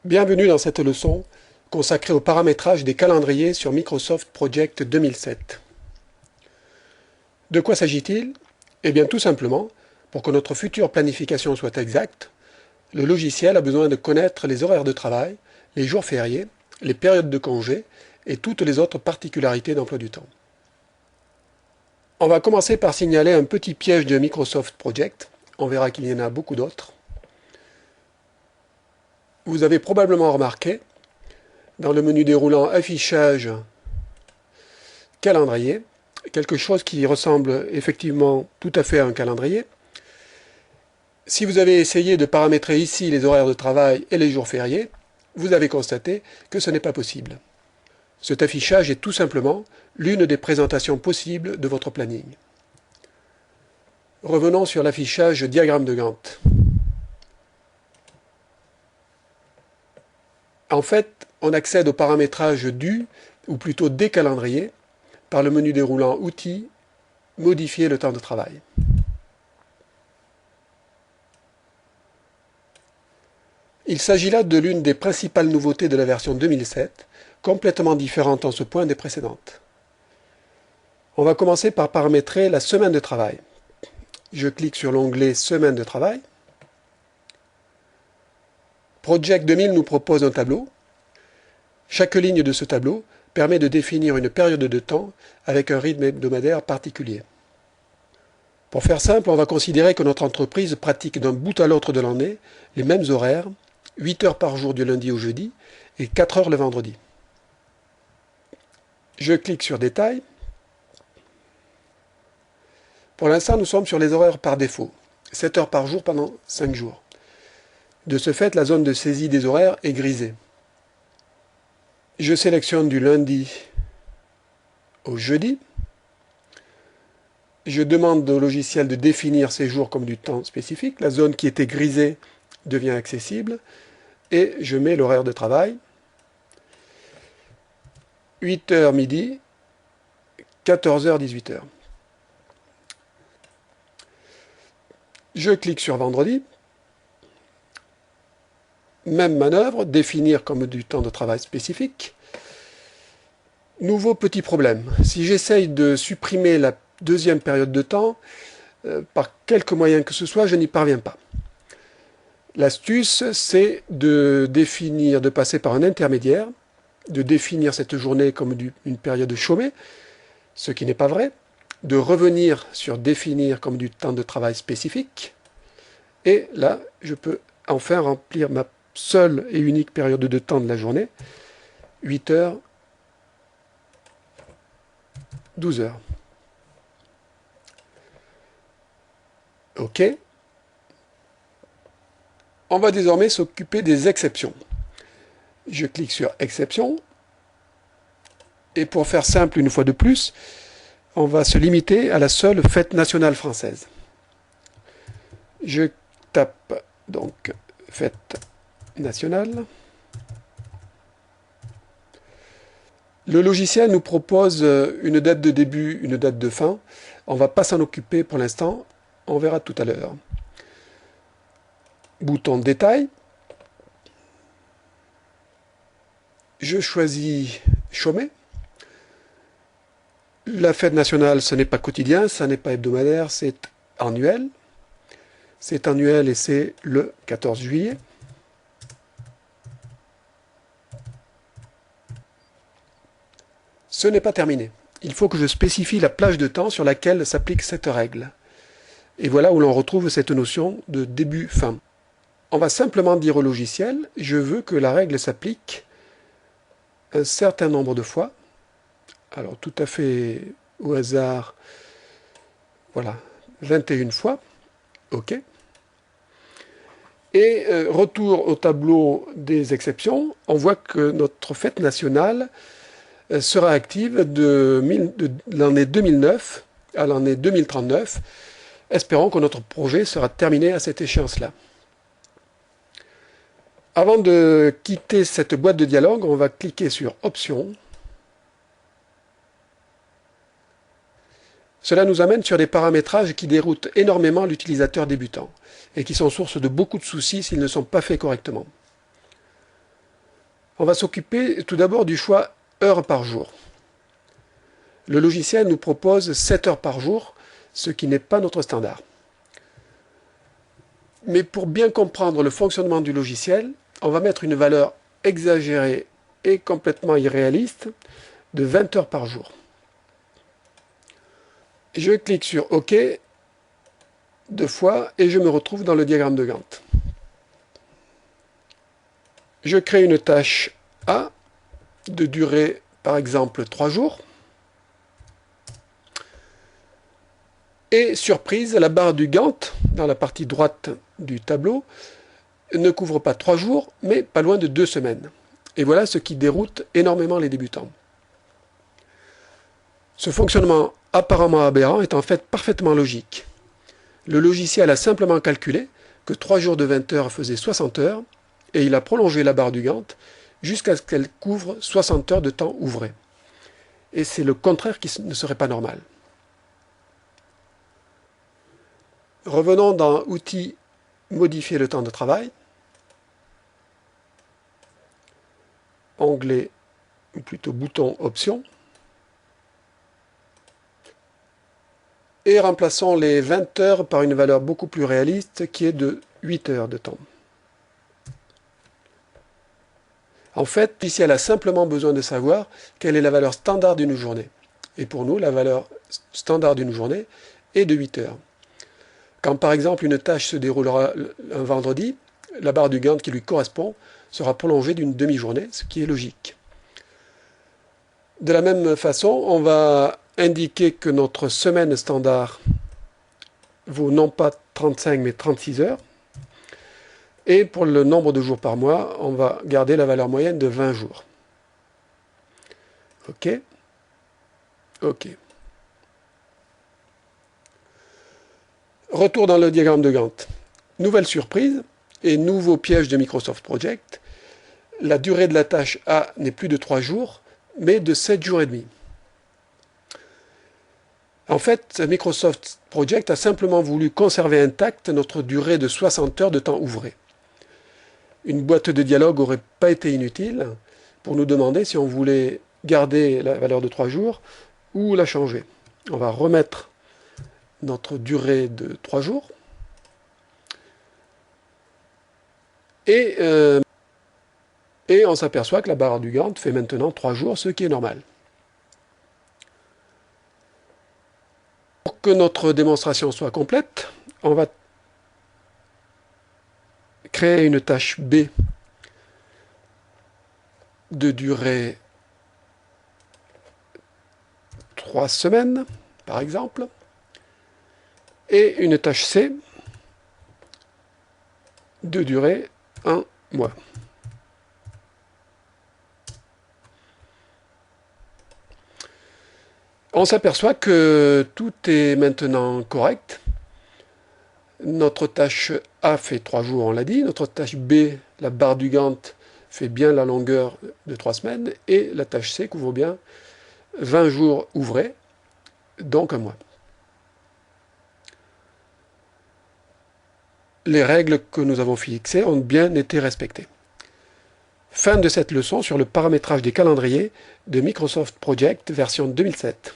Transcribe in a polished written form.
Bienvenue dans cette leçon consacrée au paramétrage des calendriers sur Microsoft Project 2007. De quoi s'agit-il? Eh bien tout simplement, pour que notre future planification soit exacte, le logiciel a besoin de connaître les horaires de travail, les jours fériés, les périodes de congé et toutes les autres particularités d'emploi du temps. On va commencer par signaler un petit piège de Microsoft Project. On verra qu'il y en a beaucoup d'autres. Vous avez probablement remarqué, dans le menu déroulant Affichage, Calendrier, quelque chose qui ressemble effectivement tout à fait à un calendrier. Si vous avez essayé de paramétrer ici les horaires de travail et les jours fériés, vous avez constaté que ce n'est pas possible. Cet affichage est tout simplement l'une des présentations possibles de votre planning. Revenons sur l'affichage diagramme de Gantt. En fait, on accède au paramétrage du, ou plutôt des calendriers, par le menu déroulant Outils, Modifier le temps de travail. Il s'agit là de l'une des principales nouveautés de la version 2007, complètement différente en ce point des précédentes. On va commencer par paramétrer la semaine de travail. Je clique sur l'onglet Semaine de travail. Project 2000 nous propose un tableau. Chaque ligne de ce tableau permet de définir une période de temps avec un rythme hebdomadaire particulier. Pour faire simple, on va considérer que notre entreprise pratique d'un bout à l'autre de l'année les mêmes horaires, 8 heures par jour du lundi au jeudi et 4 heures le vendredi. Je clique sur Détail. Pour l'instant, nous sommes sur les horaires par défaut, 7 heures par jour pendant 5 jours. De ce fait, la zone de saisie des horaires est grisée. Je sélectionne du lundi au jeudi. Je demande au logiciel de définir ces jours comme du temps spécifique. La zone qui était grisée devient accessible. Et je mets l'horaire de travail. 8h midi, 14h 18h. Je clique sur vendredi. Même manœuvre, définir comme du temps de travail spécifique. Nouveau petit problème. Si j'essaye de supprimer la deuxième période de temps, par quelque moyen que ce soit, je n'y parviens pas. L'astuce, c'est de passer par un intermédiaire, de définir cette journée comme une période chômée, ce qui n'est pas vrai, de revenir sur définir comme du temps de travail spécifique, et là, je peux enfin remplir ma seule et unique période de temps de la journée, 8 heures, 12 heures. OK. On va désormais s'occuper des exceptions. Je clique sur Exceptions. Et pour faire simple une fois de plus, on va se limiter à la seule fête nationale française. Je tape donc fête nationale. Le logiciel nous propose une date de début, une date de fin. On ne va pas s'en occuper pour l'instant. On verra tout à l'heure. Bouton Détail. Je choisis chômé. La fête nationale, ce n'est pas quotidien, ce n'est pas hebdomadaire, c'est annuel. C'est annuel et c'est le 14 juillet. Ce n'est pas terminé. Il faut que je spécifie la plage de temps sur laquelle s'applique cette règle. Et voilà où l'on retrouve cette notion de début-fin. On va simplement dire au logiciel, je veux que la règle s'applique un certain nombre de fois. Alors tout à fait au hasard, voilà, 21 fois. OK. Et retour au tableau des exceptions, on voit que notre fête nationale sera active de l'année 2009 à l'année 2039. Espérons que notre projet sera terminé à cette échéance-là. Avant de quitter cette boîte de dialogue, on va cliquer sur Options. Cela nous amène sur des paramétrages qui déroutent énormément l'utilisateur débutant et qui sont source de beaucoup de soucis s'ils ne sont pas faits correctement. On va s'occuper tout d'abord du choix heures par jour. Le logiciel nous propose 7 heures par jour, ce qui n'est pas notre standard. Mais pour bien comprendre le fonctionnement du logiciel, on va mettre une valeur exagérée et complètement irréaliste de 20 heures par jour. Je clique sur OK 2 fois et je me retrouve dans le diagramme de Gantt. Je crée une tâche A de durée par exemple 3 jours. Et surprise, la barre du Gantt, dans la partie droite du tableau, ne couvre pas 3 jours, mais pas loin de 2 semaines. Et voilà ce qui déroute énormément les débutants. Ce fonctionnement apparemment aberrant est en fait parfaitement logique. Le logiciel a simplement calculé que 3 jours de 20 heures faisaient 60 heures, et il a prolongé la barre du Gantt jusqu'à ce qu'elle couvre 60 heures de temps ouvré. Et c'est le contraire qui ne serait pas normal. Revenons dans Outils, modifier le temps de travail. Onglet, ou plutôt bouton Options. Et remplaçons les 20 heures par une valeur beaucoup plus réaliste qui est de 8 heures de temps. En fait, le logiciel a simplement besoin de savoir quelle est la valeur standard d'une journée. Et pour nous, la valeur standard d'une journée est de 8 heures. Quand par exemple une tâche se déroulera un vendredi, la barre du Gantt qui lui correspond sera prolongée d'une demi-journée, ce qui est logique. De la même façon, on va indiquer que notre semaine standard vaut non pas 35 mais 36 heures. Et pour le nombre de jours par mois, on va garder la valeur moyenne de 20 jours. OK. OK. Retour dans le diagramme de Gantt. Nouvelle surprise et nouveau piège de Microsoft Project. La durée de la tâche A n'est plus de 3 jours, mais de 7 jours et demi. En fait, Microsoft Project a simplement voulu conserver intacte notre durée de 60 heures de temps ouvré. Une boîte de dialogue n'aurait pas été inutile pour nous demander si on voulait garder la valeur de 3 jours ou la changer. On va remettre notre durée de 3 jours. Et on s'aperçoit que la barre du Gantt fait maintenant 3 jours, ce qui est normal. Pour que notre démonstration soit complète, on va créer une tâche B de durée 3 semaines, par exemple, et une tâche C de durée 1 mois. On s'aperçoit que tout est maintenant correct. Notre tâche A fait 3 jours, on l'a dit. Notre tâche B, la barre du Gantt, fait bien la longueur de 3 semaines. Et la tâche C couvre bien 20 jours ouvrés, donc un mois. Les règles que nous avons fixées ont bien été respectées. Fin de cette leçon sur le paramétrage des calendriers de Microsoft Project version 2007.